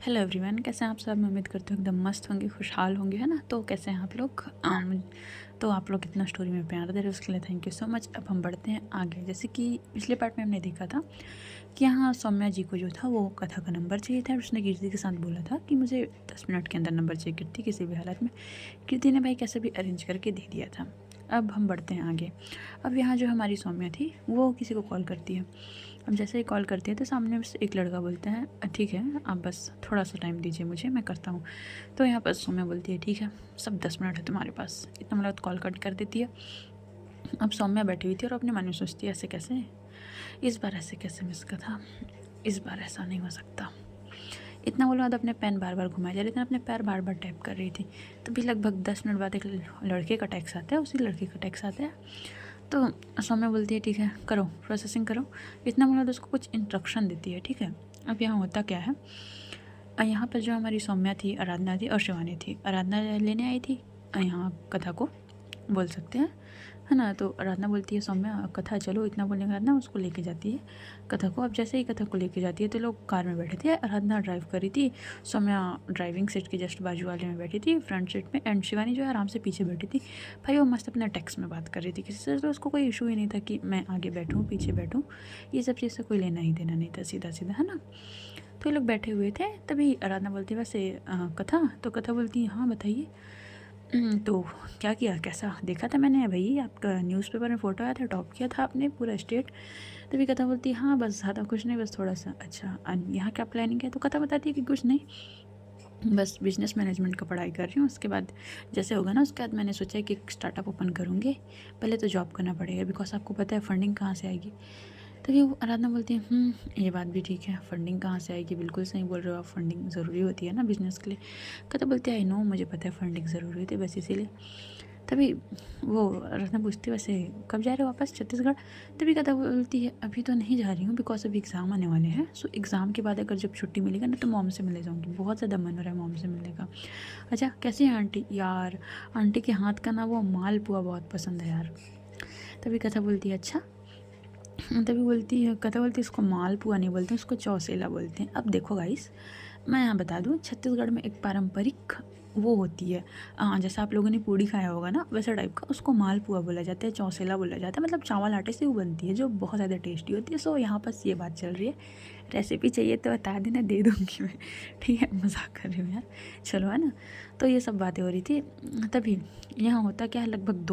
Hello everyone, कैसे हैं आप सब। मैं उम्मीद करती हूँ एकदम मस्त होंगे, खुशहाल होंगे, है ना। तो कैसे हैं आप लोग। तो आप लोग इतना स्टोरी में प्यार दे रहे हो उसके लिए थैंक यू सो मच। अब हम बढ़ते हैं आगे। जैसे कि पिछले पार्ट में हमने देखा था कि यहाँ सौम्या जी को जो था वो कथा का नंबर चाहिए था और उसने कीर्ति के साथ बोला था कि मुझे 10 मिनट के अंदर नंबर चाहिए कीर्ति किसी भी हालत में। कीर्ति ने भाई कैसे भी अरेंज करके दे दिया था। अब हम बढ़ते हैं आगे। अब यहाँ जो हमारी सौम्या थी वो किसी को कॉल करती है। अब जैसे ही कॉल करती है तो सामने से एक लड़का बोलता है ठीक है आप बस थोड़ा सा टाइम दीजिए मुझे, मैं करता हूँ। तो यहाँ पर सौम्या बोलती है ठीक है, सब 10 मिनट है तुम्हारे पास। इतना मतलब कॉल कट कर देती है। अब सौम्या बैठी हुई थी और अपने मन में सोचती है ऐसे कैसे, इस बार ऐसे कैसे मिस का था, इस बार ऐसा नहीं हो सकता। इतना बोलने बाद अपने पेन बार बार घुमाए जा रही थी, अपने पैर बार बार टैप कर रही थी। तभी लगभग 10 मिनट बाद एक लड़के का टैक्स आता है, उसी लड़के का टैक्स आता है। तो सौम्या बोलती है ठीक है करो, प्रोसेसिंग करो। इतना बोला तो उसको कुछ इंस्ट्रक्शन देती है। ठीक है, अब यहाँ होता क्या है, यहाँ पर जो हमारी सौम्या थी, आराधना थी और शिवानी थी। आराधना लेने आई थी यहाँ कथा को, बोल सकते हैं, है ना। तो आराधना बोलती है सौम्या कथा चलो, इतना बोलने के बाद ना उसको लेके जाती है कथा को। अब जैसे ही कथा को लेके जाती है तो लोग कार में बैठे थे, आराधना ड्राइव करी थी, सौम्या ड्राइविंग सीट के जस्ट बाजू वाले में बैठी थी, फ्रंट सीट में। एंड शिवानी जो है आराम से पीछे बैठी थी। भाई वो मस्त अपना टेक्स्ट में बात कर रही थी किसी से, तो उसको कोई इशू ही नहीं था कि मैं आगे बैठूँ पीछे बैठूँ, ये सब चीज़ से कोई लेना ही देना नहीं था, सीधा सीधा, है ना। तो ये लोग बैठे हुए थे, तभी आराधना बोलती है वैसे कथा, तो कथा बोलती है हाँ बताइए। तो क्या किया, कैसा देखा था मैंने भाई, आपका न्यूज़पेपर में फ़ोटो आया था, टॉप किया था आपने पूरा स्टेट। तभी कथा बोलती है हाँ बस ज़्यादा कुछ नहीं, बस थोड़ा सा। अच्छा यहाँ क्या प्लानिंग है। तो कथा बताती है कि कुछ नहीं, बस बिजनेस मैनेजमेंट का पढ़ाई कर रही हूँ, उसके बाद जैसे होगा ना उसके बाद मैंने सोचा है कि एक स्टार्टअप ओपन करूँगी। पहले तो जॉब करना पड़ेगा बिकॉज आपको पता है फंडिंग कहाँ से आएगी। तभी वो आराधना बोलती है ये बात भी ठीक है, फंडिंग कहाँ से आएगी, बिल्कुल सही बोल रहे हो आप, फंडिंग ज़रूरी होती है ना बिज़नेस के लिए। कथा बोलती है आई नो, मुझे पता है फंडिंग ज़रूरी होती है, बस इसीलिए। तभी वो आराधना पूछती है वैसे कब जा रहे हो वापस छत्तीसगढ़। तभी कथा बोलती है अभी तो नहीं जा रही हूँ बिकॉज अभी एग्ज़ाम आने वाले हैं, सो एग्ज़ाम के बाद अगर जब छुट्टी मिलेगा ना तो मॉम से मिलने जाऊँगी, बहुत ज़्यादा मन हो रहा है मॉम से मिलने का। अच्छा कैसी है आंटी, यार आंटी के हाथ का ना वो मालपुआ बहुत पसंद है यार। तभी कथा बोलती है अच्छा। तभी बोलती है कथा बोलती है इसको मालपुआ नहीं बोलते हैं, उसको चौसेला बोलते हैं। अब देखो गाइस, मैं यहाँ बता दूँ, छत्तीसगढ़ में एक पारंपरिक वो होती है, जैसे आप लोगों ने पूड़ी खाया होगा ना वैसा टाइप का, उसको मालपुआ बोला जाता है, चौसेला बोला जाता है, मतलब चावल आटे से वो बनती है जो बहुत ज़्यादा टेस्टी होती है। सो यहाँ पर ये बात चल रही है, रेसिपी चाहिए तो बता देना, दे दूँगी मैं। ठीक है, मजाक कर रही हूँ यार, चलो, है ना। तो ये सब बातें हो रही थी। तभी यहाँ होता क्या है, लगभग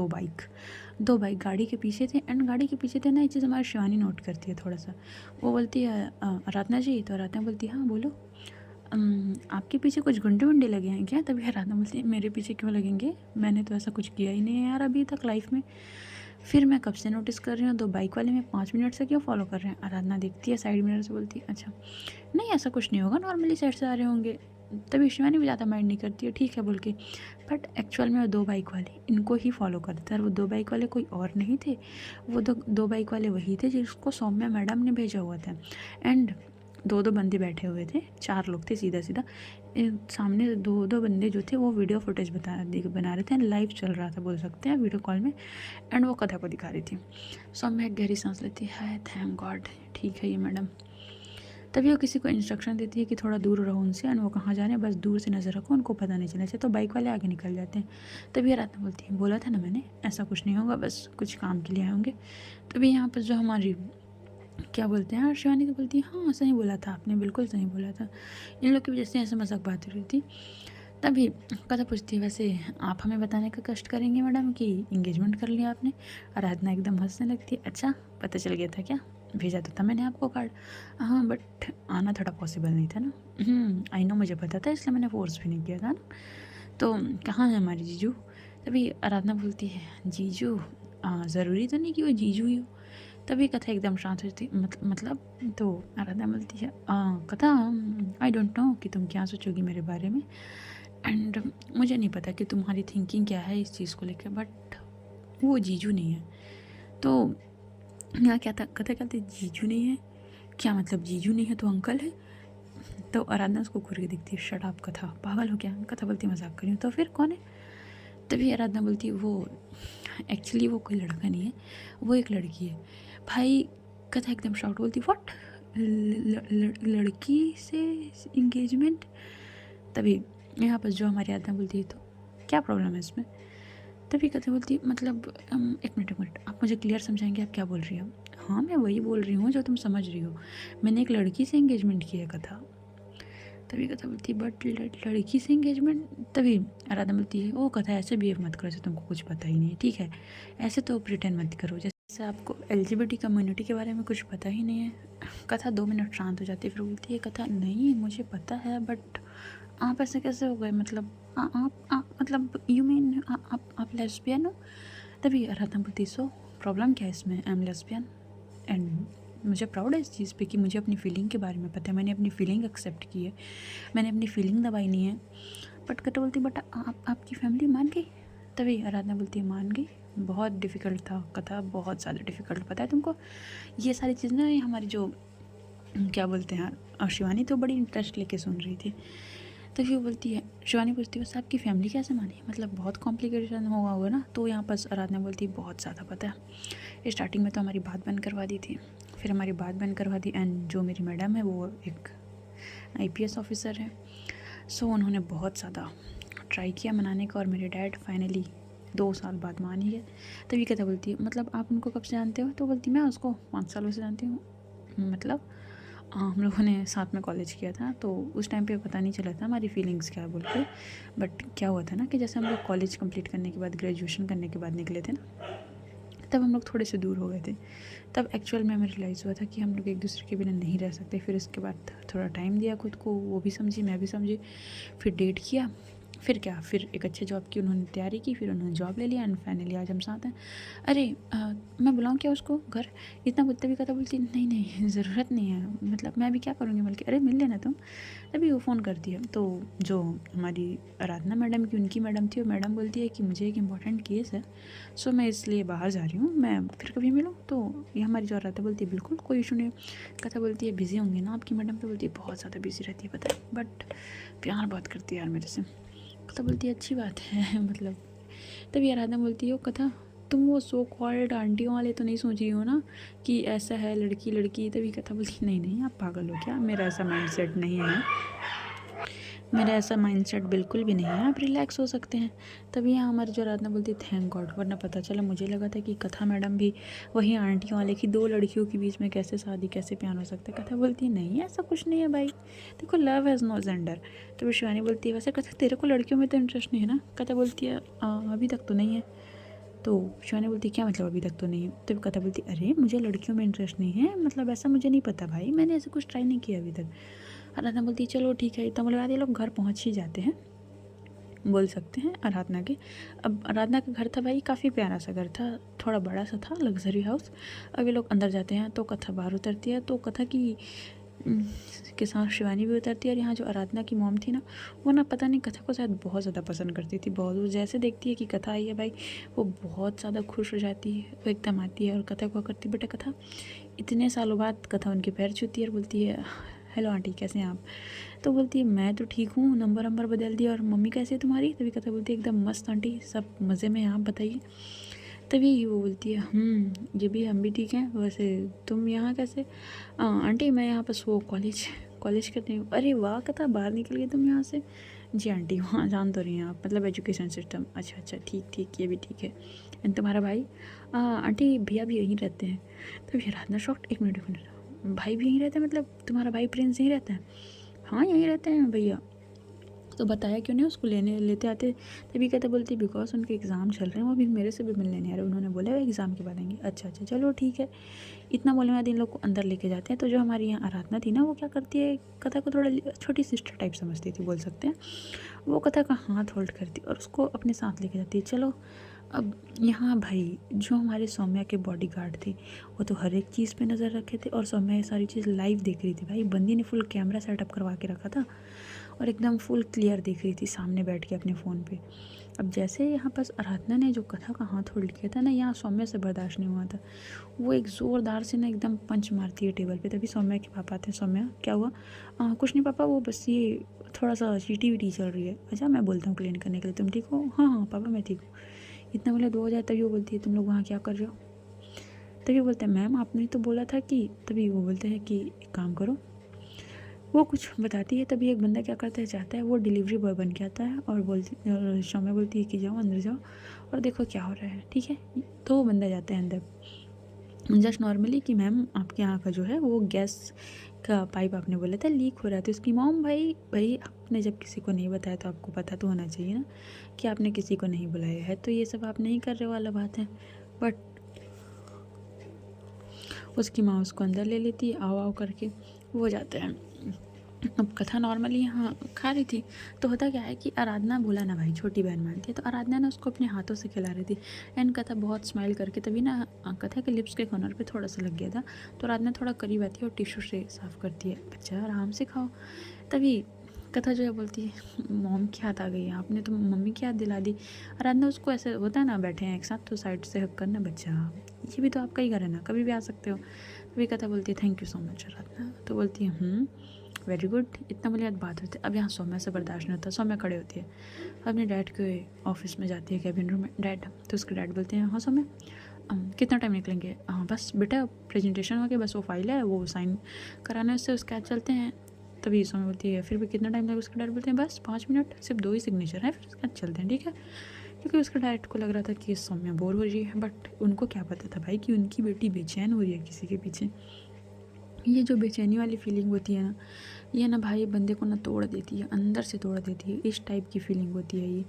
दो बाइक गाड़ी के पीछे थे। एंड गाड़ी के पीछे थे ना, ये चीज़ हमारी शिवानी नोट करती है थोड़ा सा। वो बोलती है आराधना जी, तो आराधना बोलती है हाँ बोलो। आपके पीछे कुछ गुंडे वुंडे लगे हैं क्या। तभी आराधना बोलती है मेरे पीछे क्यों लगेंगे, मैंने तो ऐसा कुछ किया ही नहीं है यार अभी तक लाइफ में। फिर मैं कब से नोटिस कर रही हूँ, दो बाइक वाले में 5 मिनट से क्यों फॉलो कर रहे हैं। आराधना देखती है साइड मिरर से, बोलती है अच्छा नहीं ऐसा कुछ नहीं होगा, नॉर्मली साइड से आ रहे होंगे। तभी शिवानी भी ज़्यादा माइंड नहीं करती है, ठीक है बोल के। बट एक्चुअल में वो दो बाइक वाले इनको ही फॉलो करते थे, और वो दो बाइक वाले कोई और नहीं थे, वो दो बाइक वाले वही थे जिसको सौम्या मैडम ने भेजा हुआ था। एंड दो बंदे बैठे हुए थे, चार लोग थे सीधा सीधा। सामने दो बंदे जो थे वो वीडियो फुटेज बना रहे थे, लाइव चल रहा था बोल सकते हैं वीडियो कॉल में। एंड वो कथा को दिखा रही थी। सौम्या एक गहरी सांस लेती है, थैंक गॉड ठीक है ये मैडम। तभी वो किसी को इंस्ट्रक्शन देती है कि थोड़ा दूर रहो उनसे, एंड वो कहाँ जा रहे हैं बस दूर से नज़र रखो, उनको पता नहीं चलना चाहिए। तो बाइक वाले आगे निकल जाते हैं। तभी आराधना बोलती है बोला था ना मैंने, ऐसा कुछ नहीं होगा, बस कुछ काम के लिए आए होंगे। तभी यहाँ पर जो हमारी क्या बोलते हैं, शिवानी तो बोलती है हाँ सही बोला था आपने, बिल्कुल सही बोला था। इन लोग की वजह से ऐसे मजाक बात हो रही थी। तभी कथा पूछती है वैसे आप हमें बताने का कष्ट करेंगे मैडम कि इंगेजमेंट कर लिया आपने। आराधना एकदम हंसने लगती है, अच्छा पता चल गया था क्या, भेजा तो था मैंने आपको कार्ड। हाँ बट आना थोड़ा पॉसिबल नहीं था ना। आई नो मुझे पता था, इसलिए मैंने फोर्स भी नहीं किया था ना। तो कहाँ है हमारी जीजू। तभी आराधना बोलती है जीजू, ज़रूरी तो नहीं कि वो जीजू ही हो। तभी कथा एकदम शांत हो जाती, मतलब। तो आराधना बोलती है कथा आई डोंट नो कि तुम क्या सोचोगी मेरे बारे में, एंड मुझे नहीं पता कि तुम्हारी थिंकिंग क्या है इस चीज़ को लेकर, बट वो जीजू नहीं है। तो यहाँ क्या था, कथा कहते जीजू नहीं है, क्या मतलब जीजू नहीं है तो अंकल है। तो आराधना उसको घूर के दिखती है, शट अप कथा, पागल हो क्या। कथा बोलती मजाक करी हूँ, तो फिर कौन है। तभी आराधना बोलती है वो एक्चुअली वो कोई लड़का नहीं है, वो एक लड़की है। भाई कथा एकदम शाउट बोलती व्हाट, लड़की से इंगेजमेंट। तभी यहाँ पर जो हमारी आदमी बोलती है तो क्या प्रॉब्लम है इसमें। तभी कथा बोलती है मतलब एक मिनट आप मुझे क्लियर समझाएंगे आप क्या बोल रही हो। हाँ मैं वही बोल रही हूँ जो तुम समझ रही हो, मैंने एक लड़की से इंगेजमेंट की है कथा। तभी कथा बोलती है बट लड़की से इंगेजमेंट। तभी आराधना बोलती है ओ कथा ऐसे बिहेव मत करो जैसे तुमको कुछ पता ही नहीं है, ठीक है ऐसे तो प्रिटेंड मत करो जैसे आपको LGBT कम्युनिटी के बारे में कुछ पता ही नहीं है। कथा 2 मिनट शांत हो जाती है, फिर बोलती है कथा नहीं मुझे पता है बट आप ऐसे कैसे हो गए, मतलब आप मतलब यू मीन आप लेस्बियन हो। तभी आराधना बोलती सो प्रॉब्लम क्या है इसमें, आई एम लेस्बियन एंड मुझे प्राउड है इस चीज़ पे कि मुझे अपनी फीलिंग के बारे में पता है, मैंने अपनी फीलिंग एक्सेप्ट की है, मैंने अपनी फीलिंग दबाई नहीं है। बट कथा बोलती बट आपकी फैमिली मान गई। तभी आराधना बोलती है मान गई, बहुत डिफ़िकल्ट था कथा, बहुत ज़्यादा डिफ़िकल्ट। पता है तुमको ये सारी चीज़ ना हमारी जो क्या बोलते हैं शिवानी तो बड़ी इंटरेस्ट लेके सुन रही थी। तो फिर बोलती है शिवानी पूछती है बस आपकी फैमिली कैसे मानी, मतलब बहुत कॉम्प्लिकेशन होगा ना। तो यहाँ पर आराधना बोलती है बहुत ज़्यादा पता है, स्टार्टिंग में तो हमारी बात बंद करवा दी थी, फिर हमारी बात बंद करवा दी एंड जो मेरी मैडम है वो एक IPS ऑफिसर है। सो उन्होंने बहुत ज़्यादा ट्राई किया मनाने का और मेरे डैड फाइनली 2 साल बाद मान ही गए। तभी कहता बोलती है मतलब आप उनको कब से जानते हो। तो बोलती मैं उसको 5 सालों से जानती हूँ, मतलब हम लोगों ने साथ में कॉलेज किया था तो उस टाइम पे पता नहीं चला था हमारी फीलिंग्स क्या बोल के। बट क्या हुआ था ना कि जैसे हम लोग कॉलेज कंप्लीट करने के बाद ग्रेजुएशन करने के बाद निकले थे ना, तब हम लोग थोड़े से दूर हो गए थे। तब एक्चुअल में हमें रियलाइज़ हुआ था कि हम लोग एक दूसरे के बिना नहीं रह सकते। फिर इसके बाद थोड़ा टाइम दिया खुद को, वो भी समझी मैं भी समझी, फिर डेट किया, फिर क्या, फिर एक अच्छे जॉब की उन्होंने तैयारी की, फिर उन्होंने जॉब ले लिया एंड फाइनली आज हम साथ हैं। अरे मैं बुलाऊँ क्या उसको घर, इतना बोलते भी कथा बोलती नहीं नहीं ज़रूरत नहीं है, मतलब मैं अभी क्या करूँगी, बल्कि अरे मिल लेना तुम। तभी वो फ़ोन करती है तो जो हमारी आराधना मैडम की उनकी मैडम थी, वो मैडम बोलती है कि मुझे एक इम्पॉर्टेंट केस है, सो मैं इसलिए बाहर जा रही हूँ, मैं फिर कभी मिलूँ। तो ये हमारी जो आराधना बोलती है बिल्कुल कोई इशू नहीं। कथा बोलती है बिज़ी होंगी ना आपकी मैडम। तो बोलती है बहुत ज़्यादा बिज़ी रहती है पता है, बट प्यार बहुत करती है यार मेरे से। कथा बोलती है अच्छी बात है मतलब। तभी आराधना बोलती है कथा तुम वो सो कॉल्ड आंटियों वाले तो नहीं सोच रही हो ना कि ऐसा है लड़की लड़की। तभी कथा बोलती नहीं नहीं आप पागल हो क्या, मेरा ऐसा माइंडसेट नहीं है, मेरा ऐसा माइंडसेट बिल्कुल भी नहीं है, आप रिलैक्स हो सकते हैं। तभी यहाँ हमारी जो आराधना बोलती है थैंक गॉड, वरना पता चला मुझे लगा था कि कथा मैडम भी वही आंटियों वाले की 2 लड़कियों के बीच में कैसे शादी कैसे प्यार हो सकता है। कथा बोलती है नहीं ऐसा कुछ नहीं है भाई, देखो लव हैज़ नो जेंडर। तो फिर शिवानी बोलती है वैसे कथा तेरे को लड़कियों में तो इंटरेस्ट नहीं है ना। कथा बोलती है अभी तक तो नहीं है। तो शिवानी बोलती क्या मतलब अभी तक तो नहीं है। तो कथा बोलती अरे मुझे लड़कियों में इंटरेस्ट नहीं है, मतलब ऐसा मुझे नहीं पता भाई, मैंने ऐसा कुछ ट्राई नहीं किया अभी तक। आराधना बोलती चलो ठीक है। इतना बोले बाद ये लोग घर पहुँच ही जाते हैं, बोल सकते हैं आराधना के। अब आराधना का घर था भाई काफ़ी प्यारा सा घर था, थोड़ा बड़ा सा था, लग्जरी हाउस। अब ये लोग अंदर जाते हैं तो कथा बाहर उतरती है, तो कथा की के साथ शिवानी भी उतरती है। और यहाँ जो आराधना की मॉम थी ना, वो ना पता नहीं कथा को शायद बहुत ज़्यादा पसंद करती थी, बहुत। वो जैसे देखती है कि कथा आई है भाई, वो बहुत ज़्यादा खुश हो जाती है, वो एकदम आती है और कथा को करती बेटा कथा। इतने सालों बाद कथा उनके पैर छूती है और बोलती है हेलो आंटी कैसे हैं आप। तो बोलती है मैं तो ठीक हूँ, नंबर बदल दिया, और मम्मी कैसी है तुम्हारी। तभी कथा बोलती है एकदम मस्त आंटी, सब मज़े में हैं, आप बताइए। तभी वो बोलती है ये भी हम भी ठीक हैं, वैसे तुम यहाँ कैसे। आंटी मैं यहाँ बस वो कॉलेज कॉलेज करती हूँ। अरे वाह कथा बाहर निकल गई तुम यहाँ से। जी आंटी वहाँ जान तो रही हैं आप, मतलब एजुकेशन सिस्टम। अच्छा अच्छा ठीक ठीक ये भी ठीक है। एंड तुम्हारा भाई। आंटी भैया भी यहीं रहते हैं। तभी आराधना शॉक्ड, एक मिनट भाई भी यहीं रहते हैं, मतलब तुम्हारा भाई प्रिंस यहीं रहता है। हाँ यहीं रहते हैं भैया। तो बताया क्यों नहीं उसको लेने लेते आते। तभी कहते बोलती बिकॉज उनके एग्ज़ाम चल रहे हैं, वो अभी मेरे से भी मिलने नहीं आ रहे, उन्होंने बोला है एग्ज़ाम के बाद आएंगे। अच्छा अच्छा चलो ठीक है। इतना बोलने बाद इन लोग को अंदर लेके जाते हैं। तो जो हमारी यहाँ आराधना थी ना, वो क्या करती है कथा को थोड़ा छोटी सिस्टर टाइप समझती थी, बोल सकते हैं। वो कथा का हाथ होल्ड करती और उसको अपने साथ लेके जाती है। चलो अब यहाँ भाई जो हमारे सौम्या के बॉडीगार्ड थे, वो तो हर एक चीज़ पे नज़र रखे थे और सौम्या ये सारी चीज़ लाइव देख रही थी भाई। बंदी ने फुल कैमरा सेटअप करवा के रखा था और एकदम फुल क्लियर देख रही थी सामने बैठ के अपने फ़ोन पे। अब जैसे यहाँ पर आराधना ने जो कथा का हाथ होल्ड किया था ना, यहाँ सौम्या से बर्दाश्त नहीं हुआ था। वो एक ज़ोरदार से ना एकदम पंच मारती है टेबल पे। तभी सौम्या के पापा आते हैं। सौम्या क्या हुआ। कुछ नहीं पापा, वो बस ये थोड़ा सा चीटी वीटी चल रही है। अच्छा मैं बोलता हूँ क्लीन करने के लिए, तुम ठीक हो। हाँ हाँ पापा मैं ठीक हूँ। इतना बोले 2 हज़ार। तभी वो बोलती है तुम लोग वहाँ क्या कर रहे हो। तभी बोलते हैं मैम आपने तो बोला था कि, तभी वो बोलते हैं कि एक काम करो, वो कुछ बताती है। तभी एक बंदा क्या करता है, जाता है, वो डिलीवरी बॉय बन के आता है और बोलती, शौम्या बोलती है कि जाओ अंदर जाओ और देखो क्या हो रहा है, ठीक है। तो वो बंदा जाता है अंदर जस्ट नॉर्मली कि मैम आपके यहाँ का जो है वो गैस का पाइप आपने बोला था लीक हो रहा है। तो उसकी मॉम, भाई भाई आपने जब किसी को नहीं बताया तो आपको पता तो होना चाहिए ना कि आपने किसी को नहीं बुलाया है, तो ये सब आप नहीं कर रहे वाला बात है। बट उसकी माँ उसको अंदर ले लेती है, आओ आओ करके वो जाते हैं। अब कथा नॉर्मली यहाँ खा रही थी, तो होता क्या है कि आराधना, बोला ना भाई छोटी बहन मानती है, तो आराधना ने उसको अपने हाथों से खिला रही थी। एंड कथा बहुत स्माइल करके, तभी ना कथा के लिप्स के कॉर्नर पे थोड़ा सा लग गया था, तो आराधना थोड़ा करीब आती है और टिश्यू से साफ़ करती है। बच्चा आराम से खाओ। तभी कथा जो है बोलती है मॉम की याद आ गई, आपने तो मम्मी की याद दिला दी। आराधना उसको ऐसे होता है ना, बैठे हैं एक साथ तो साइड से हक करना, बच्चा ये भी तो आपका ही घर है ना, कभी भी आ सकते हो। तभी कथा बोलती है थैंक यू सो मच आराधना। तो बोलती है वेरी गुड, इतना बोली बात होती है। अब यहाँ सौम्या से बर्दाश्त नहीं होता, सौम्या खड़े होती है, अपने डैड के ऑफिस में जाती है, कैबिन रूम में। डैड, तो उसके डैड बोलते हैं हाँ सौम्या कितना टाइम निकलेंगे? हाँ बस बेटा प्रेजेंटेशन हो गया, बस वो फाइल है वो साइन कराने से उसके बाद चलते हैं। तभी सौम्या बोलती है फिर भी कितना टाइम लगेगा? उसके डैड बोलते हैं बस 5 मिनट, सिर्फ 2 ही सिग्नेचर है, फिर उसके बाद चलते हैं, ठीक है। क्योंकि उसके डैड को लग रहा था कि सौम्या बोर हो रही है, बट उनको क्या पता था भाई कि उनकी बेटी बेचैन हो रही है किसी के पीछे। ये जो बेचैनी वाली फीलिंग होती है ना, ये ना भाई बंदे को ना तोड़ देती है, अंदर से तोड़ देती है, इस टाइप की फीलिंग होती है ये।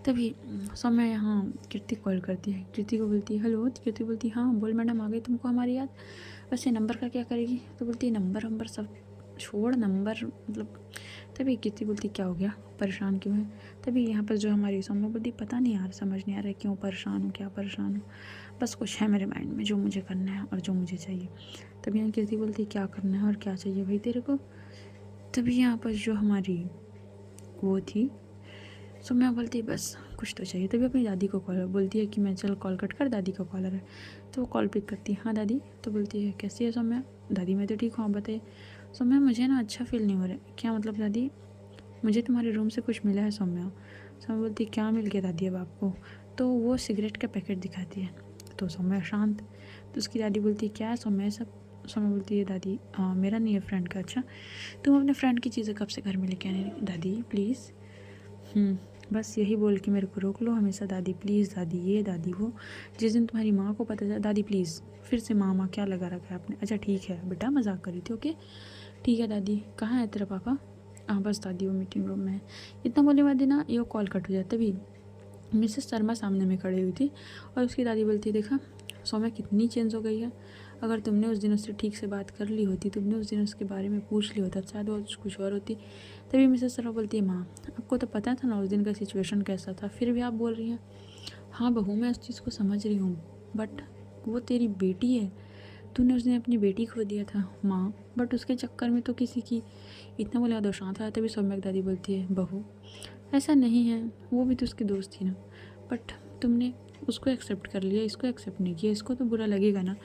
तभी सौम्या यहाँ कीर्ति कॉल करती है, कीर्ति को बोलती है हेलो। कीर्ति बोलती है हाँ बोल मैडम, आ गई तुमको हमारी याद। वैसे नंबर का क्या करेगी? तो बोलती है नंबर सब छोड़, नंबर मतलब। तभी कीर्ति बोलती क्या हो गया, परेशान क्यों है? तभी यहाँ पर जो हमारी सौम्या बोलती पता नहीं यार, समझ नहीं आ रहा है क्यों परेशान हूँ, क्या परेशान हूँ, बस कुछ है मेरे माइंड में जो मुझे करना है और जो मुझे चाहिए। तभी यहाँ कीर्ति बोलती क्या करना है और क्या चाहिए भाई तेरे को? तभी यहाँ पर जो हमारी वो थी सौम्या बोलती बस कुछ तो चाहिए। तभी अपनी दादी को कॉल बोलती है कि मैं चल कॉल कट कर, दादी का कॉलर है। तो वो कॉल पिक करती है, हाँ दादी। तो बोलती है कैसी है सौम्या? दादी मैं तो ठीक हूँ, आप बताइए। सौम्या मुझे ना अच्छा फील नहीं हो रहा है। क्या मतलब दादी? मुझे तुम्हारे रूम से कुछ मिला है सौम्या। सौम्या बोलती क्या मिल गया दादी अब आपको? तो वो सिगरेट का पैकेट दिखाती है। तो सौम्या शांत। तो उसकी दादी बोलती है क्या है सौम्या सब? सौम्या बोलती है दादी मेरा नहीं है, फ्रेंड का। अच्छा तुम अपने फ्रेंड की चीज़ें कब से घर में लेके आने लगी? दादी प्लीज़। बस यही बोल के मेरे को रोक लो हमेशा, दादी प्लीज़, दादी ये दादी वो। जिस दिन तुम्हारी माँ को पता चला, दादी प्लीज़। फिर से माँ क्या लगा रखा है आपने? अच्छा ठीक है बेटा, मजाक कर रही थी, ओके ठीक है दादी। कहाँ है तेरा पापा? हाँ बस दादी वो मीटिंग रूम में है। इतना बोलने वाली ना ये कॉल कट हो जाता। तभी मिसेस शर्मा सामने में खड़ी हुई थी और उसकी दादी बोलती देखा सौम्या कितनी चेंज हो गई है। अगर तुमने उस दिन उससे ठीक से बात कर ली होती, तुमने उस दिन उसके बारे में पूछ ली होता, शायद वो कुछ और होती। तभी मिसेस शर्मा बोलती है माँ आपको तो पता था ना उस दिन का सिचुएशन कैसा था, फिर भी आप बोल रही हैं। हाँ बहू मैं उस चीज़ को समझ रही हूँ, बट वो तेरी बेटी है, तूने उस दिन अपनी बेटी खो दिया था माँ, बट उसके चक्कर में तो किसी की। इतना बोले दो शांत आया। तभी सौम्या की दादी बोलती है बहू ऐसा नहीं है, वो भी तो उसकी दोस्त थी ना, बट तुमने उसको एक्सेप्ट कर लिया, इसको एक्सेप्ट नहीं किया, इसको तो बुरा लगेगा ना।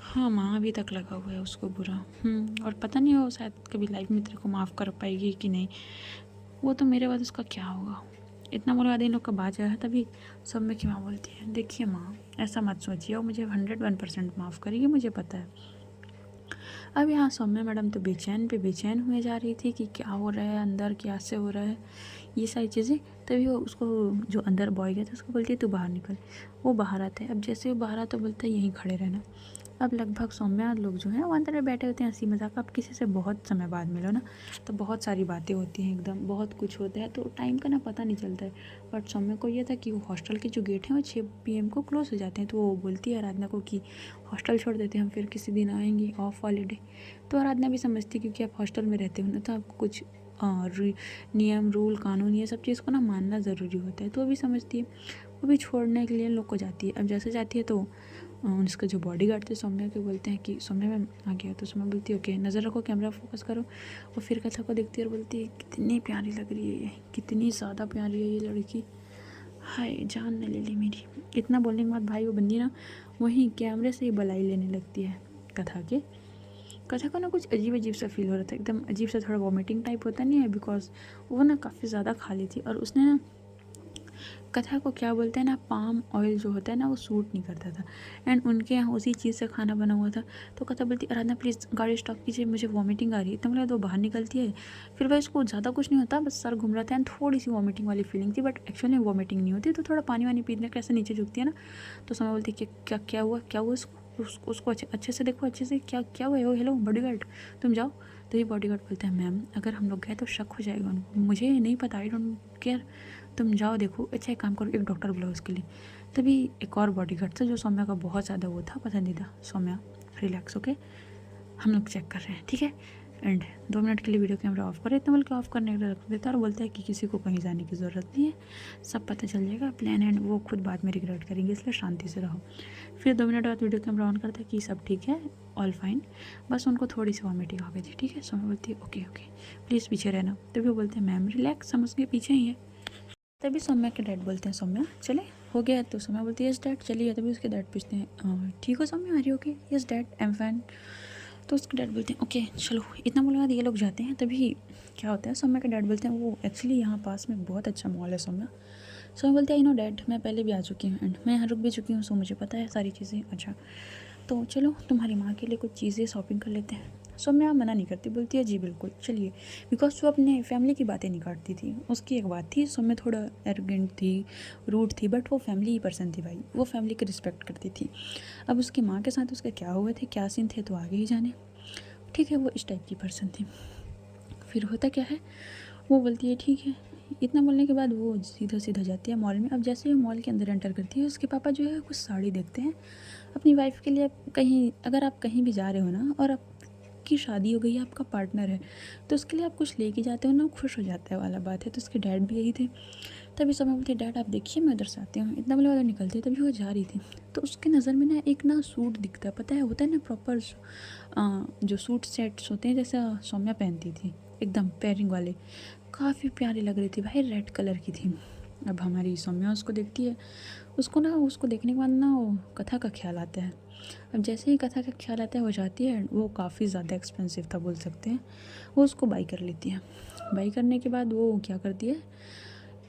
हाँ माँ अभी तक लगा हुआ है उसको बुरा। और पता नहीं वो शायद कभी लाइफ में तेरे को माफ़ कर पाएगी कि नहीं, वो तो मेरे बाद उसका क्या होगा। इतना बोलवा इन लोग का बात आया। तभी सौम्या की माँ बोलती है देखिए माँ ऐसा मत सोचिए, वो मुझे 101% माफ़ करेगी, मुझे पता है। अब यहाँ सौम्या मैडम तो बेचैन पे बेचैन हुए जा रही थी कि क्या हो रहा है अंदर, क्या से हो रहा है, ये सारी चीज़ें। तभी वो उसको जो अंदर बॉय गया था उसको बोलती है तू बाहर निकल। वो बाहर आता है। अब जैसे वो बाहर आता बोलता है यहीं खड़े रहना। अब लगभग सौम्या लोग जो हैं वो अंदर में बैठे होते हैं हंसी मजाक। अब किसी से बहुत समय बाद मिलो ना तो बहुत सारी बातें होती हैं, एकदम बहुत कुछ होता है, तो टाइम का ना पता नहीं चलता है। बट सौम्या को ये था कि वो हॉस्टल के जो गेट हैं वो 6 PM को क्लोज हो जाते हैं, तो वो बोलती है आराधना को कि हॉस्टल छोड़ देते हैं हम, फिर किसी दिन आएंगे ऑफ वाले डे। तो आराधना भी समझती क्योंकि आप हॉस्टल में रहते हो ना, तो आपको कुछ नियम रूल कानून ये सब चीज़ को ना मानना ज़रूरी होता है, तो वो भी समझती है। वो भी छोड़ने के लिए लोग को जाती है। अब जैसे जाती है तो उसका जो बॉडीगार्ड थे सौम्या के बोलते हैं कि सौम्या मैम आ गया। तो सौम्या बोलती है ओके नज़र रखो, कैमरा फोकस करो। और फिर कथा को देखती है और बोलती है कितनी प्यारी लग रही है ये, कितनी ज़्यादा प्यारी है ये लड़की, हाय जान न ले ली मेरी। इतना बोलने के बाद भाई वो बंदी ना वहीं कैमरे से ही बलाई लेने लगती है कथा के। कथा को ना कुछ अजीब अजीब सा फील हो रहा था, एकदम अजीब सा, थोड़ा वॉमिटिंग टाइप होता नहीं है, बिकॉज वो ना काफ़ी ज़्यादा खा ली थी और उसने ना कथा को क्या बोलते हैं ना, पाम ऑयल जो होता है ना वो सूट नहीं करता था, एंड उनके यहाँ उसी चीज़ से खाना बना हुआ था। तो कथा बोलती, आराधना प्लीज़ गाड़ी स्टॉप कीजिए, मुझे वॉमिटिंग आ रही है। तो मतलब वो बाहर निकलती है, फिर वह इसको ज़्यादा कुछ नहीं होता, बस सर घूम रहा था एंड थोड़ी सी वॉमिटिंग वाली फीलिंग थी, बट एक्चुअली वॉमिटिंग नहीं होती। तो थोड़ा पानी वानी पीने कैसे नीचे झुकती है ना। तो समय बोलती है कि क्या हुआ, क्या हुआ उसको अच्छे से देखो, अच्छे से क्या क्या हुआ है। ओ हेलो बॉडीगार्ड, तुम जाओ। तो ये बॉडीगार्ड बोलते हैं, मैम अगर हम लोग गए तो शक हो जाएगा उनको, मुझे नहीं पता, आई डोंट केयर, तुम जाओ देखो। अच्छा एक काम करो, एक डॉक्टर बुलाओ उसके लिए। तभी एक और बॉडीगार्ड था जो सौम्या का बहुत ज़्यादा वो था पसंदीदा। सौम्या रिलैक्स, ओके हम लोग चेक कर रहे हैं, ठीक है। एंड 2 मिनट के लिए वीडियो कैमरा ऑफ करे, इतना बल्कि ऑफ करने के लिए रख देता है और बोलता है कि किसी को कहीं जाने की ज़रूरत नहीं है, सब पता चल जाएगा प्लान एंड वो खुद बाद में रिग्रेट करेंगे, इसलिए शांति से रहो। फिर 2 मिनट बाद वीडियो कैमरा ऑन करता है कि सब ठीक है, ऑल फाइन, बस उनको थोड़ी सी वॉमिटिंग हो गई थी, ठीक है। सौम्या बोलती है ओके प्लीज़ पीछे रहना। तभी वो बोलते हैं मैम रिलैक्स, समझ के पीछे ही है। तभी सौम्या के डैड बोलते हैं, सौम्या चले हो गया। तो सौम्या बोलती है यस डैड चलिए। तभी उसके डैड पूछते हैं ठीक हो सौम्या, आ रही okay, yes dad I am fine. तो उसके डैड बोलते हैं ओके चलो। इतना बोलने बाद ये लोग जाते हैं। तभी क्या होता है, सौम्या के डैड बोलते हैं वो एक्चुअली यहाँ पास में बहुत अच्छा मॉल है सौम्या। सौम्या बोलते हैं आई नो डैड, मैं पहले भी आ चुकी हूँ एंड मैं यहाँ रुक भी चुकी हूँ, सो मुझे पता है सारी चीज़ें। अच्छा तो चलो तुम्हारी माँ के लिए कुछ चीज़ें शॉपिंग कर लेते हैं। सौम्या मना नहीं करती, बोलती है जी बिल्कुल चलिए, बिकॉज वो अपने फैमिली की बातें नहीं काटती थी। उसकी एक बात थी, सौम्या थोड़ा एरोगेंट थी, रूड थी, बट वो फैमिली पर्सन थी भाई, वो फैमिली की रिस्पेक्ट करती थी। अब उसकी माँ के साथ उसके क्या हुए थे, क्या सीन थे, तो आगे ही जाने, ठीक है। वो इस टाइप की पर्सन थी। फिर होता क्या है, वो बोलती है ठीक है। इतना बोलने के बाद वो सीधा सीधा जाती है मॉल में। अब जैसे ही मॉल के अंदर एंटर करती है, उसके पापा जो है कुछ साड़ी देखते हैं अपनी वाइफ के लिए। कहीं अगर आप कहीं भी जा रहे हो ना और आपकी शादी हो गई है, आपका पार्टनर है, तो उसके लिए आप कुछ लेके जाते हो ना, खुश हो जाता है वाला बात है। तो उसके डैड भी यही थे। तभी समय बोलते डैड आप देखिए मैं उधर से आती हूँ। इतना बोले वाला निकलती है, तभी वो जा रही थी। तो उसके नज़र में ना एक ना सूट दिखता है, पता है होता है ना प्रॉपर जो सूट सेट्स होते हैं, जैसा सौम्या पहनती थी एकदम पेयरिंग वाले, काफ़ी प्यारी लग रही थी भाई, रेड कलर की थी। अब हमारी सौम्या उसको देखती है, उसको देखने के बाद ना वो कथा का ख्याल आता है। अब जैसे ही कथा का ख्याल आता है वो जाती है, वो काफ़ी ज़्यादा एक्सपेंसिव था बोल सकते हैं, वो उसको बाई कर लेती है। बाई करने के बाद वो क्या करती है,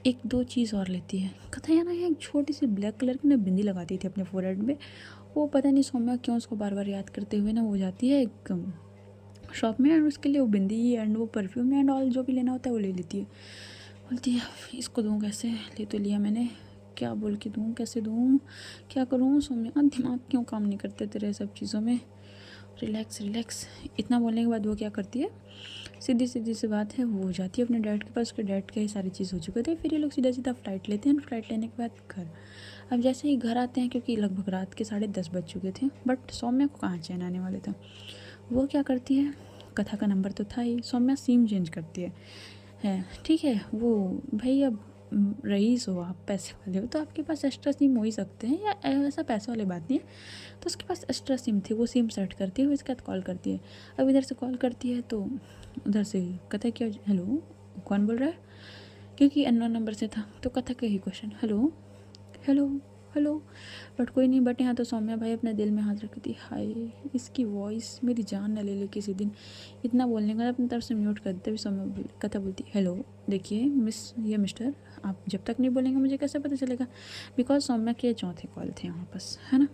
एक दो चीज़ और लेती है। कथा यहाँ ना एक छोटी सी ब्लैक कलर की ना बिंदी लगाती थी अपने फोरहेड में। वो पता नहीं सौम्या क्यों उसको बार बार याद करते हुए ना वो जाती है एक शॉप में, एंड उसके लिए वो बिंदी एंड वो परफ्यूम एंड ऑल जो भी लेना होता है वो ले लेती है। बोलती है इसको दूँ कैसे, ले तो लिया मैंने, क्या बोल के दूँ, कैसे दूँ, क्या करूँ सौम्या, दिमाग क्यों काम नहीं करते तेरे सब चीज़ों में, रिलैक्स रिलैक्स। इतना बोलने के बाद वो क्या करती है, सीधी सीधी सी बात है, वो जाती है अपने डैड के पास। उसके डैड के ही सारी चीज़ हो चुकी होती है। फिर ये लोग सीधा सीधा फ़्लाइट लेते हैं। फ़्लाइट लेने के बाद घर, अब जैसे ही घर आते हैं, क्योंकि लगभग रात के 10:30 बज चुके थे, बट सौम्या को कहाँ चैन आने वाले थे। वो क्या करती है, कथा का नंबर तो था ही, सौम्या सिम चेंज करती है ठीक है। वो भाई अब रईस हो आप, पैसे वाले हो, तो आपके पास एक्स्ट्रा सिम हो ही सकते हैं, या ऐसा पैसे वाली बात नहीं है। तो उसके पास एक्स्ट्रा सिम थी, वो सिम सेट करती है, उसके बाद कॉल करती है। अब इधर से कॉल करती है तो उधर से कथा क्या, हेलो कौन बोल रहा है, क्योंकि अननोन नंबर से था। तो कथा का ही question, hello hello hello, but कोई नहीं। बट यहाँ तो सौम्या भाई अपने दिल में हाथ रखती, हाय इसकी वॉइस मेरी जान न ले ले किसी दिन। इतना बोलने का अपनी तरफ से म्यूट कर देते। सौम्या कथा बोलती हेलो देखिए मिस, ये मिस्टर, आप जब तक नहीं बोलेंगे मुझे कैसे पता चलेगा, बिकॉज सौम्या के चौथे कॉल थे वहाँ पास, है ना।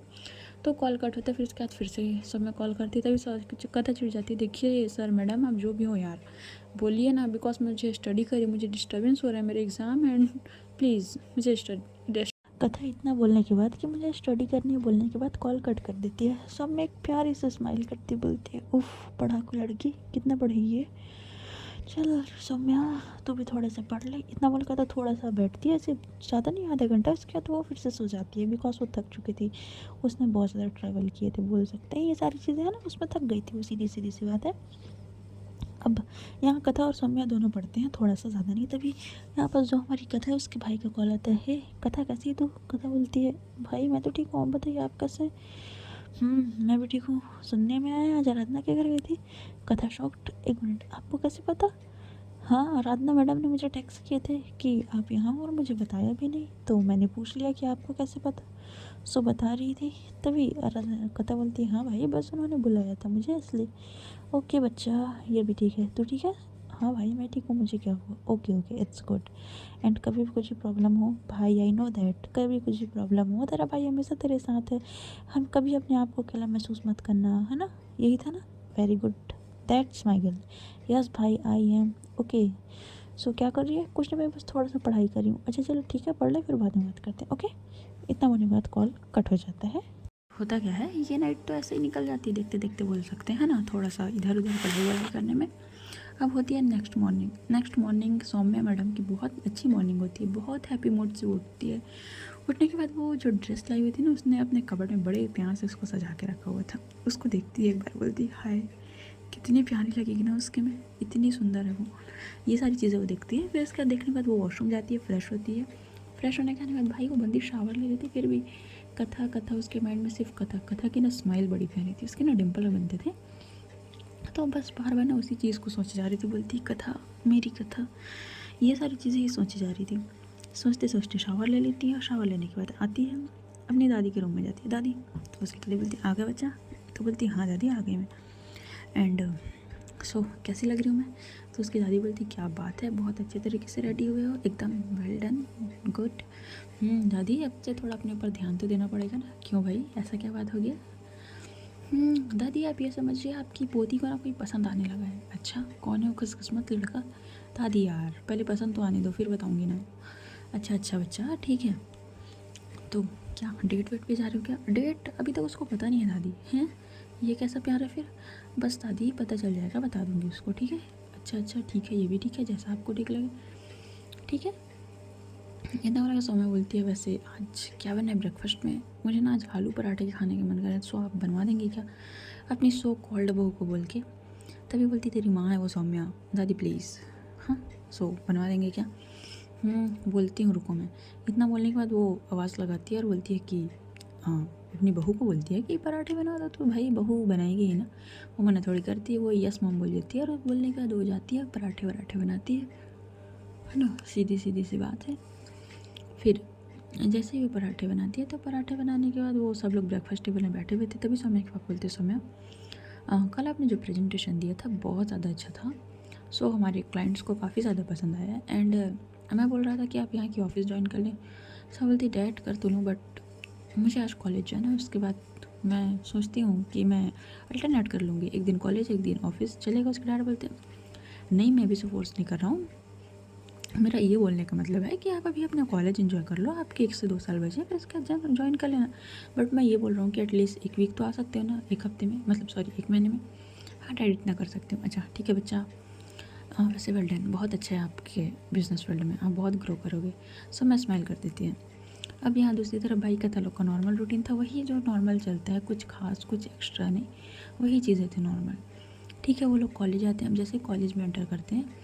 तो कॉल कट होता है, फिर उसके बाद फिर से सौम्या कॉल करती है। तभी कथा चिढ़ जाती है, देखिए सर मैडम आप जो भी हो यार बोलिए ना, बिकॉज मुझे स्टडी करिए, मुझे डिस्टर्बेंस हो रहा है मेरे एग्ज़ाम एंड प्लीज़ मुझे स्टडी। कथा इतना बोलने के बाद कि मुझे स्टडी करनी है बोलने के बाद कॉल कट कर देती है। सब में एक प्यारी से स्माइल करती बोलती है उफ़ पढ़ाकू लड़की, कितना पढ़ी है, चल सौम्या तू भी थोड़ा सा पढ़ ले। इतना बोल कर तो थोड़ा सा बैठती है, सिर्फ ज़्यादा नहीं, आधा घंटा। उसके बाद वो फिर से सो जाती है, बिकॉज वो थक चुकी थी, उसने बहुत ज़्यादा ट्रैवल किए थे बोल सकते हैं, ये सारी चीज़ें हैं ना, उसमें थक गई थी वो, सीधी सीधी सी बात है। अब यहाँ कथा और सौम्या दोनों पढ़ते हैं, थोड़ा सा ज़्यादा नहीं। तभी यहाँ पर जो हमारी कथा है उसके भाई का कॉल आता है, हे कथा कैसी है तू। कथा बोलती है भाई मैं तो ठीक हूँ, आप बताइए आप कैसे। मैं भी ठीक हूँ, सुनने में आया आज आराधना के घर गई थी। कथा शॉक्ड, एक मिनट आपको कैसे पता। हाँ आराधना मैडम ने मुझे टेक्स्ट किए थे कि आप यहाँ, और मुझे बताया भी नहीं, तो मैंने पूछ लिया कि आपको कैसे पता, सो बता रही थी। तभी कथा बोलती है हाँ भाई बस उन्होंने बुलाया था मुझे इसलिए। ओके बच्चा, ये भी ठीक है, तू ठीक है। हाँ भाई मैं ठीक हूँ, मुझे क्या हुआ, okay okay it's good. And कभी भी कुछ भी प्रॉब्लम हो भाई, आई नो दैट, कभी कुछ भी प्रॉब्लम हो तेरा भाई हमेशा तेरे साथ है, हम कभी अपने आप को अकेला महसूस मत करना, है ना, यही था ना, very good, that's my girl, yes भाई आई एम ओके। सो क्या कर रही है, कुछ नहीं, मैं बस थोड़ा सा पढ़ाई कर रही हूँ, अच्छा चलो ठीक है पढ़ ले, फिर बाद में बात करते हैं, ओके। इतना होने के बाद कॉल कट हो जाता है। होता क्या है, ये नाइट तो ऐसे ही निकल जाती है देखते देखते बोल सकते हैं ना, थोड़ा सा इधर उधर पढ़ाई वढ़ाई करने में। अब होती है next morning. Next morning Saumya madam की बहुत अच्छी मॉर्निंग होती है, बहुत हैप्पी मूड से उठती है। उठने के बाद वो जो ड्रेस लाई हुई थी ना, उसने अपने कबर्ड में बड़े प्यार से उसको सजा के रखा हुआ था। उसको देखती है एक बार, बोलती हाय कितनी प्यारी लगेगी ना उसके में, इतनी सुंदर है वो। ये सारी चीज़ें वो देखती है। फिर उसके बाद देखने के बाद वो वॉशरूम जाती है, फ्रेश होती है। फ्रेश होने के आने के बाद भाई वो बंदी शावर ले लेती, फिर भी कथा कथा उसके माइंड में सिर्फ कथा कथा की ना स्माइल बड़ी प्यारी थी, उसके ना डिम्पल बनते थे। तो बस बार बार ना उसी चीज़ को सोची जा रही थी, बोलती कथा मेरी कथा, ये सारी चीज़ें ही सोची जा रही थी। सोचते सोचते शावर ले लेती है, और शावर लेने के बाद आती है अपनी दादी के रूम में, जाती है दादी, तो उसके दादी बोलती आ गया बच्चा, तो बोलती हाँ दादी आ गई मैं। एंड सो कैसी लग रही हूँ मैं, तो उसकी दादी बोलती क्या बात है, बहुत अच्छे तरीके से रेडी हुए हो, एकदम वेल डन, गुड। दादी अब से थोड़ा अपने ऊपर ध्यान तो देना पड़ेगा ना, क्यों भाई ऐसा क्या बात हो गया। दादी आप ये समझिए आपकी पोती को ना कोई पसंद आने लगा है। अच्छा कौन है वो खुशकिस्मत लड़का। दादी यार पहले पसंद तो आने दो, फिर बताऊंगी ना। अच्छा अच्छा बच्चा ठीक है, तो क्या डेट वेट पे जा रहे हो क्या। डेट अभी तक उसको पता नहीं है दादी, हैं ये कैसा प्यार है फिर। बस दादी पता चल जाएगा, बता दूंगी उसको, ठीक है। अच्छा अच्छा ठीक है, ये भी ठीक है, जैसा आपको ठीक लगे, ठीक है। इतना वाला सौम्या बोलती है वैसे आज क्या बना है ब्रेकफास्ट में, मुझे ना आज आलू पराठे के खाने का मन कर रहा है, सो आप बनवा देंगे क्या, अपनी सो कॉल्ड बहू को बोल के। तभी बोलती तेरी माँ है वो सौम्या, दादी प्लीज़, हाँ सो बनवा देंगे क्या। बोलती हूँ रुको मैं। इतना बोलने के बाद वो आवाज़ लगाती है और बोलती है कि हाँ, अपनी बहू को बोलती है कि पराठे बना दो, तो भाई बहू बनाएगी ही ना, वो मना थोड़ी करती है, वो यस मॉम बोल देती है, और बोलने के बाद वो जाती है पराठे वराठे बनाती है ना, सीधी सीधी सी बात है। फिर जैसे ही वो पराठे बनाती है, तो पराठे बनाने के बाद वो सब लोग ब्रेकफास्ट टेबल में बैठे हुए थे, तभी सौम्या के पापा बोलते सौम्या कल आपने जो प्रेजेंटेशन दिया था बहुत ज़्यादा अच्छा था, सो हमारे क्लाइंट्स को काफ़ी ज़्यादा पसंद आया। एंड मैं बोल रहा था कि आप यहाँ की ऑफ़िस ज्वाइन कर लें। सब बोलती डैड कर तो लूँ, बट मुझे आज कॉलेज जाना है, उसके बाद मैं सोचती हूँ कि मैं अल्टरनेट कर लूँगी, एक दिन कॉलेज एक दिन ऑफिस चलेगा। उसके डैड बोलते नहीं मैं भी से फोर्स नहीं कर रहा हूँ, मेरा ये बोलने का मतलब है कि आप अभी अपना कॉलेज एंजॉय कर लो, आपके 1 से 2 साल बचे, फिर इसके बाद ज्वाइन कर लेना। बट मैं ये बोल रहा हूँ कि एटलीस्ट 1 वीक तो आ सकते हो ना, 1 हफ्ते में, मतलब सॉरी 1 महीने में। हाँ डैड इतना कर सकते हो। अच्छा ठीक है बच्चा, वैसे वेल डन, बहुत अच्छा है आपके बिजनेस फील्ड में, आप बहुत ग्रो करोगे। सो मैं स्माइल कर देती है। अब यहाँ दूसरी तरफ भाई का ताल्लुक का नॉर्मल रूटीन था, वही जो नॉर्मल चलता है, कुछ खास कुछ एक्स्ट्रा नहीं, वही चीज़ें थी नॉर्मल। ठीक है वो लोग कॉलेज आते हैं। अब जैसे कॉलेज में एंटर करते हैं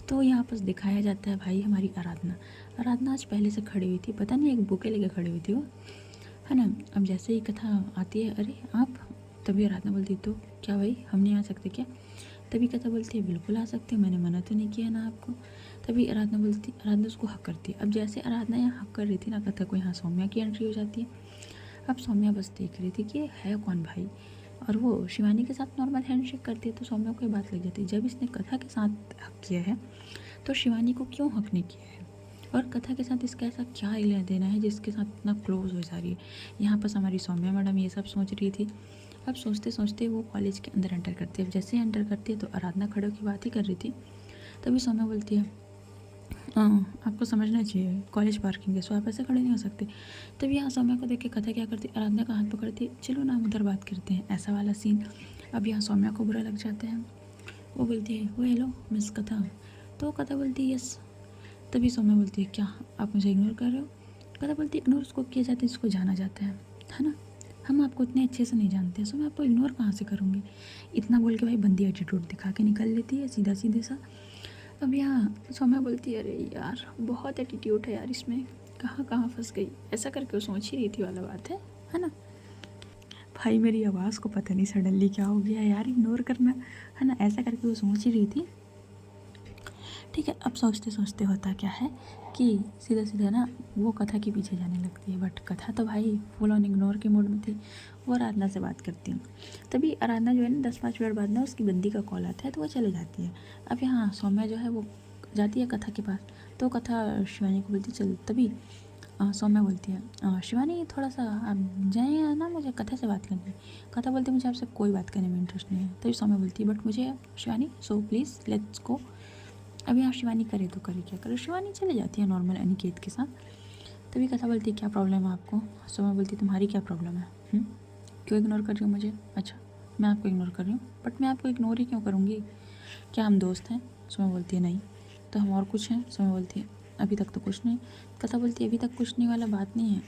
तो यहाँ पर दिखाया जाता है भाई हमारी आराधना। आराधना आज पहले से खड़ी हुई थी, पता नहीं एक बुके लेके खड़ी हुई थी वो, है ना। अब जैसे ही कथा आती है, अरे आप, तभी आराधना बोलती तो क्या भाई हम नहीं आ सकते क्या। तभी कथा बोलती है बिल्कुल आ सकते हो, मैंने मना तो नहीं किया ना आपको। तभी आराधना बोलती, आराधना उसको हक करती है। अब जैसे आराधना यहाँ हक कर रही थी ना कथा को, यहाँ सौम्या की एंट्री हो जाती है। अब सौम्या बस देख रही थी कि ये है कौन भाई, और वो शिवानी के साथ नॉर्मल हैंडशेक करती है, तो सौम्या को ये बात लग जाती है जब इसने कथा के साथ हक किया है तो शिवानी को क्यों हक नहीं किया है, और कथा के साथ इसका ऐसा क्या लेना देना है जिसके साथ इतना क्लोज हो जा रही है। यहाँ पर हमारी सौम्या मैडम ये सब सोच रही थी। अब सोचते सोचते वो कॉलेज के अंदर एंटर करती है। अब जैसे ही एंटर करती है तो आराधना खड़े की बात ही कर रही थी, तभी सौम्या बोलती है आपको समझना चाहिए कॉलेज पार्किंग है, सो आप ऐसे खड़े नहीं हो सकते। तभी यहाँ सौम्या को देख के कथा क्या करती, आराधना का हाथ पकड़ती, चलो ना हम उधर बात करते हैं, ऐसा वाला सीन। अब यहाँ सौम्या को बुरा लग जाता है, वो बोलती है वो हेलो मिस कथा, तो कथा बोलती है यस। तभी सौम्या बोलती है क्या आप मुझे इग्नोर कर रहे हो। कथा बोलती है इग्नोर उसको किया जाता है जिसको जाना जाता है ना, हम आपको इतने अच्छे से नहीं जानते, सो मैं आपको इग्नोर कहाँ से करूँगी। इतना बोल के भाई बंदी एटीट्यूड दिखा के निकल लेती है सीधा सीधे सा। अब यहाँ सौम्या बोलती है अरे यार बहुत एटीट्यूड है यार इसमें, कहाँ कहाँ फंस गई, ऐसा करके वो सोच ही रही थी वाला बात है ना। भाई मेरी आवाज़ को पता नहीं सडनली क्या हो गया यार, इग्नोर करना, है ना, ऐसा करके वो सोच ही रही थी। ठीक है। अब सोचते सोचते होता क्या है कि सीधा सीधा ना वो कथा के पीछे जाने लगती है, बट कथा तो भाई फुल ऑन इग्नोर के मूड में थी। वो आराधना से बात करती हूँ, तभी आराधना जो है ना 10-5 मिनट बाद ना उसकी बंदी का कॉल आता है तो वो चले जाती है। अब यहाँ सौम्या जो है वो जाती है कथा के पास, तो कथा शिवानी को बोलती चल, तभी सौम्या बोलती है शिवानी थोड़ा सा आप जाएँ ना, मुझे कथा से बात करनी है। कथा बोलती है मुझे आपसे कोई बात करने में इंटरेस्ट नहीं है। तभी सौम्या बोलती है बट मुझे Shivani, so please let's go. अब यहाँ शिवानी करे तो करे क्या करे, शिवानी चले जाती है नॉर्मल अनिकेत के साथ। तभी कथा बोलती है क्या प्रॉब्लम है आपको। सौम्या बोलती है तुम्हारी क्या प्रॉब्लम है, क्यों इग्नोर कर रही हो मुझे। अच्छा मैं आपको इग्नोर कर रही हूँ, बट मैं आपको इग्नोर ही क्यों करूँगी, क्या हम दोस्त हैं। सौम्या बोलती है नहीं, तो हम और कुछ हैं। सौम्या बोलती है अभी तक तो कुछ नहीं। कथा बोलती है अभी तक कुछ नहीं वाला बात नहीं है,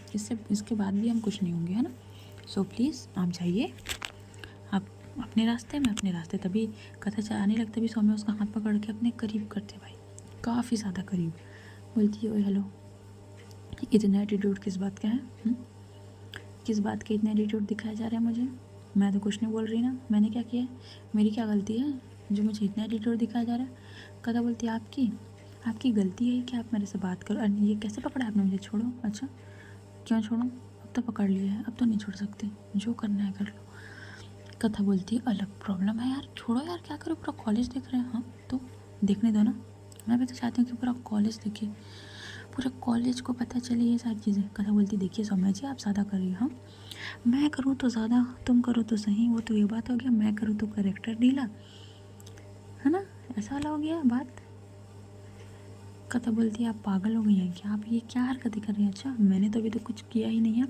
इसके बाद भी हम कुछ नहीं होंगे, है ना। सो प्लीज़ आप जाइए, आप अपने रास्ते, मैं अपने रास्ते। तभी कथा आने लगता, तभी सौम्या उसका हाथ पकड़ के अपने करीब करते भाई, काफ़ी ज़्यादा करीब। बोलती है ओए हेलो, इतना एटीट्यूड किस बात का है, किस बात का इतना एटीट्यूड दिखाया जा रहा है मुझे। मैं तो कुछ नहीं बोल रही ना, मैंने क्या किया है, मेरी क्या गलती है जो मुझे इतना एटीट्यूड दिखाया जा रहा है। कथा बोलती है आपकी गलती है कि आप मेरे से बात करो। अरे ये कैसे पकड़ा आपने मुझे, छोड़ो। अच्छा क्यों छोड़ो, अब तो पकड़ लिया है, अब तो नहीं छोड़ सकती, जो करना है कर लो। कथा बोलती है अलग प्रॉब्लम है यार, छोड़ो यार, क्या करो, पूरा कॉलेज देख रहे हैं। हाँ तो देखने दो ना, मैं भी तो चाहती हूँ कि पूरा कॉलेज देखे, पूरे कॉलेज को पता चले ये सारी चीज़ें। कथा बोलती देखिए सौम्या जी आप ज़्यादा कर रही हो, हाँ मैं करूँ तो ज़्यादा, तुम करो तो सही, वो तो ये बात हो गया, मैं करूँ तो करेक्टर ढीला, है ना, ऐसा वाला हो गया बात। कथा बोलती है आप पागल हो गई हैं क्या, आप ये क्या हरकतें कर रही हैं। अच्छा मैंने तो अभी तो कुछ किया ही नहीं है,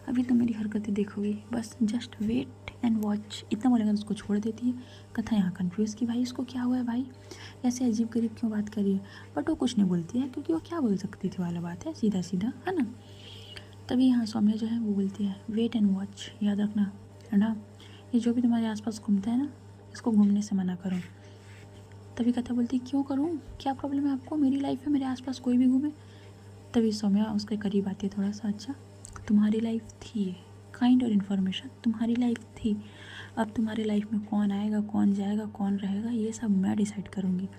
अभी तो मेरी हरकतें देखोगी, बस जस्ट वेट एंड वॉच, इतना बोलेगा तो उसको छोड़ देती है। कथा यहाँ कन्फ्यूज़ कि भाई इसको क्या हुआ है, भाई ऐसे अजीब गरीब क्यों बात कर रही है, बट वो कुछ नहीं बोलती है क्योंकि वो क्या बोल सकती थी वाला बात है, सीधा सीधा, है ना। तभी यहाँ सौम्या जो है वो बोलती है वेट एंड वॉच, याद रखना है ना, ये जो भी तुम्हारे आसपास घूमता है ना इसको घूमने से मना करो। तभी कथा बोलती क्यों करूँ, क्या प्रॉब्लम है आपको, मेरी लाइफ है, मेरे आसपास कोई भी घूमे। तभी सौम्या उसके करीब आती है थोड़ा सा, अच्छा तुम्हारी लाइफ थी, काइंड और इन्फॉर्मेशन तुम्हारी लाइफ थी, अब तुम्हारी लाइफ में कौन आएगा कौन जाएगा कौन रहेगा ये सब मैं डिसाइड करूँगी,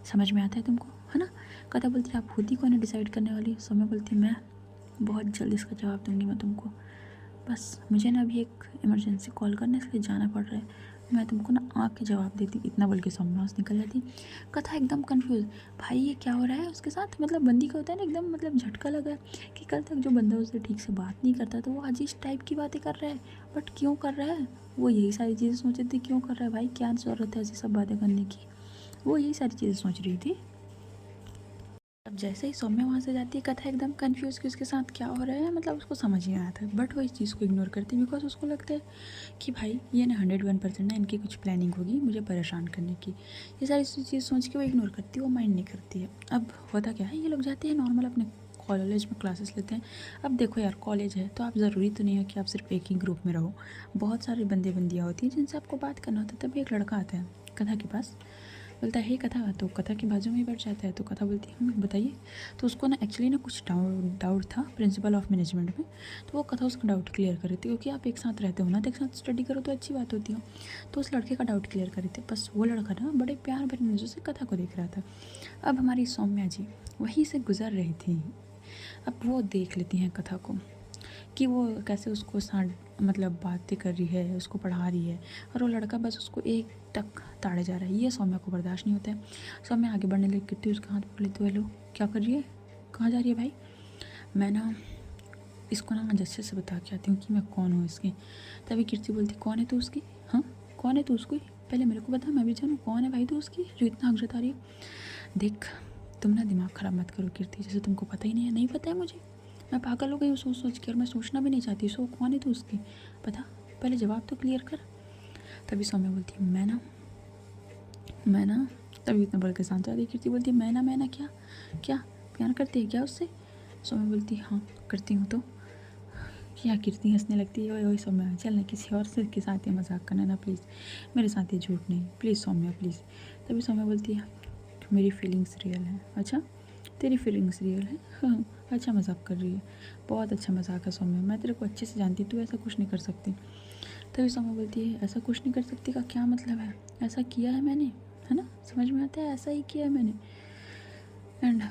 समझ में आता है तुमको, है ना। कथा बोलती है आप खुद ही कौन है डिसाइड करने वाली। सौम्या बोलती मैं बहुत जल्द इसका जवाब दूंगी मैं तुमको, बस मुझे ना अभी एक इमरजेंसी कॉल करना है इसलिए जाना पड़ रहा है, मैं तुमको ना आके जवाब देती, इतना बोल के सौम्या से निकल जाती। कथा एकदम कंफ्यूज, भाई ये क्या हो रहा है उसके साथ, मतलब बंदी का होता है ना एकदम, मतलब झटका लगा कि कल तक जो बंदा उससे ठीक से बात नहीं करता तो वो आज इस टाइप की बातें कर रहा है, बट क्यों कर रहा है, वो यही सारी चीज़ें सोच रही थी क्यों कर रहा है भाई, क्या ज़रूरत है ऐसी सब बातें करने की, वो यही सारी चीज़ें सोच रही थी। अब जैसे ही सौम्या वहाँ से जाती है कथा एकदम कंफ्यूज कि उसके साथ क्या हो रहा है, मतलब उसको समझ नहीं आया था, बट वो इस चीज़ को इग्नोर करती है बिकॉज उसको लगता है कि भाई ये ना 101% ना इनकी कुछ प्लानिंग होगी मुझे परेशान करने की, ये सारी चीज़ सोच के वो इग्नोर करती है, वो माइंड नहीं करती है। अब होता क्या है, ये लोग जाते हैं नॉर्मल अपने कॉलेज में क्लासेस लेते हैं। अब देखो यार कॉलेज है तो आप ज़रूरी तो नहीं है कि आप सिर्फ एक ही ग्रुप में रहो, बहुत सारे बंदे बंदियाँ होती हैं जिनसे आपको बात करना होता है। तभी एक लड़का आता है कथा के पास, बोलता है हे कथा, तो कथा के बाजू में ही बैठ जाता है। तो कथा बोलती है बताइए। तो उसको ना एक्चुअली ना कुछ डाउट था प्रिंसिपल ऑफ मैनेजमेंट में, तो वो कथा उसका डाउट क्लियर कर रही थी, क्योंकि आप एक साथ रहते हो ना तो एक साथ स्टडी करो तो अच्छी बात होती हो। तो उस लड़के का डाउट क्लियर कर रहे थे, बस वो लड़का ना बड़े प्यार भरी नज़र से कथा को देख रहा था। अब हमारी सौम्या जी वहीं से गुजर रही थी, अब वो देख लेती हैं कथा को कि वो कैसे उसको साथ मतलब बातें कर रही है, उसको पढ़ा रही है, और वो लड़का बस उसको एक टक ताड़े जा रहा है। ये सौम्या को बर्दाश्त नहीं होता है। सौम्या आगे बढ़ने लगी, कीर्ति उसका हाथ पकड़ लेती, हेलो क्या कर रही है, कहाँ जा रही है भाई, मैं ना इसको ना जस्टिस से बता के आती हूँ कि मैं कौन हूँ इसकी। तभी कीर्ति बोलती कौन है तू उसकी, हाँ कौन है तू उसकी, पहले मेरे को बता मैं भी जानूँ कौन है भाई तू उसकी जो इतना हक जता रही है। देख तुम ना दिमाग ख़राब मत करो कीर्ति, जैसे तुमको पता ही नहीं है। नहीं पता है मुझे, मैं पागल हो गई हूँ सोच सोच के, और मैं सोचना भी नहीं चाहती। सो कौन है तू उसकी, पता, पहले जवाब तो क्लियर कर। तभी सौम्या बोलती है मैं ना तभी इतना बड़ के साथ जाती। कीर्ति बोलती है मैं ना क्या क्या प्यार करती है क्या उससे। सौम्या बोलती है हाँ करती हूँ। तो क्या, कीर्ति हंसने लगती है, ओए सौम्या चल ना किसी और से के साथ ये मजाक करना ना प्लीज़, मेरे साथ ये झूठ नहीं प्लीज़ सौम्या प्लीज़। तभी सौम्या बोलती है मेरी फीलिंग्स रियल है। अच्छा तेरी फीलिंग्स रियल है, हाँ अच्छा मजाक कर रही है, बहुत अच्छा मजाक है सौम्या, मैं तेरे को अच्छे से जानती, तू ऐसा कुछ नहीं कर सकती। तभी सौम्या बोलती है ऐसा कुछ नहीं कर सकती का क्या मतलब है, ऐसा किया है मैंने, है ना, समझ में आता है ऐसा ही किया है मैंने। एंड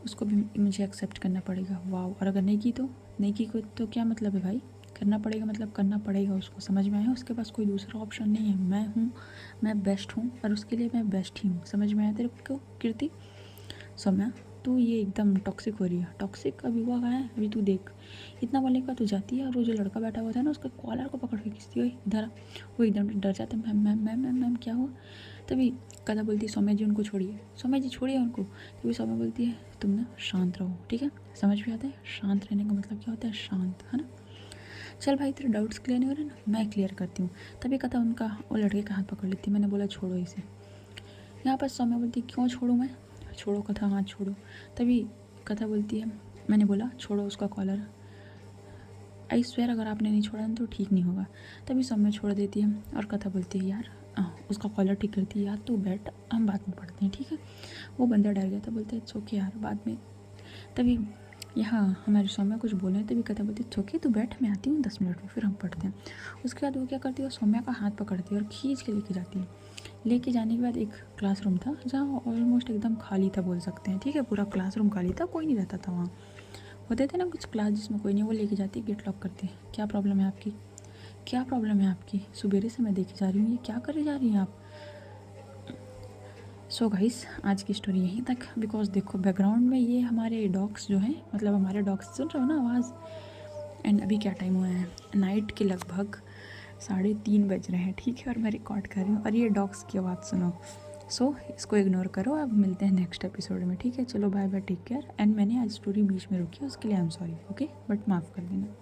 उसको भी मुझे एक्सेप्ट करना पड़ेगा। वाह, और अगर नहीं की तो नहीं की को तो क्या मतलब है भाई, करना पड़ेगा मतलब करना पड़ेगा उसको, समझ में आया? उसके पास कोई दूसरा ऑप्शन नहीं है। मैं हूँ, मैं बेस्ट हूँ और उसके लिए मैं बेस्ट ही हूँ। समझ में आया तेरे को कीर्ति? सौम्या, तू ये एकदम टॉक्सिक हो रही है। टॉक्सिक अभी हुआ कहाँ है? अभी तू देख, इतना बोलने के बाद तू जाती है और वो जो लड़का बैठा हुआ था ना उसका कॉलर को पकड़ के खींचती हुई इधर आ। वो एकदम डर जाता है, ma'am ma'am ma'am ma'am ma'am क्या हुआ? तभी कदा बोलती है सौम्या जी उनको छोड़िए, सौम्या जी छोड़िए उनको। तभी सौम्या बोलती है तुम ना शांत रहो, ठीक है? समझ भी आता है शांत रहने का मतलब क्या होता है? शांत, है ना? चल भाई तेरे डाउट्स क्लियर नहीं हो रहे ना, मैं क्लियर करती हूँ। तभी कथा उनका वो लड़के का हाथ पकड़ लेती है। मैंने बोला छोड़ो इसे। यहाँ पर सौम्या बोलती क्यों छोड़ूँ मैं? छोड़ो कथा, हाथ छोड़ो। तभी कथा बोलती है, मैंने बोला छोड़ो उसका कॉलर। आई स्वेयर अगर आपने नहीं छोड़ा तो ठीक नहीं होगा। तभी सौम्या छोड़ देती है और कथा बोलती है यार उसका कॉलर ठीक करती है, यार तू बैठ हम बाद में पढ़ते हैं, ठीक है? वो बंदा डर गया था, बोलते इट्स ओके यार बाद में। तभी यहाँ हमारी सौम्या कुछ बोले, तभी कथा बोलती है ओके तू बैठ मैं आती हूँ 10 मिनट में फिर हम पढ़ते हैं। उसके बाद वो क्या करती है, सौम्या का हाथ पकड़ती है और खींच के लेके जाती है। लेके जाने के बाद एक क्लासरूम था जहाँ ऑलमोस्ट एकदम खाली था बोल सकते हैं, ठीक है? पूरा क्लासरूम खाली था, कोई नहीं रहता था वहाँ। होते थे ना कुछ क्लास जिसमें कोई नहीं, वो लेके जाती है, गेट लॉक करती है। क्या प्रॉब्लम है आपकी? क्या प्रॉब्लम है आपकी? सुबेरे से मैं देखे जा रही हूँ, ये क्या करे जा रही हैं आप? सो गाइस आज की स्टोरी यहीं तक। बिकॉज देखो बैकग्राउंड में ये हमारे डॉग्स जो हैं, मतलब हमारे डॉग्स सुन रहे हो ना आवाज़। एंड अभी क्या टाइम हुआ है, नाइट के लगभग 3:30 बज रहे हैं, ठीक है? और मैं रिकॉर्ड कर रही हूँ और ये डॉग्स की आवाज़ सुनो। सो इसको इग्नोर करो, अब मिलते हैं नेक्स्ट एपिसोड में, ठीक है? चलो bye bye, take care. And मैंने आज स्टोरी बीच में रोकी उसके लिए I am sorry, okay? But माफ़ कर देना।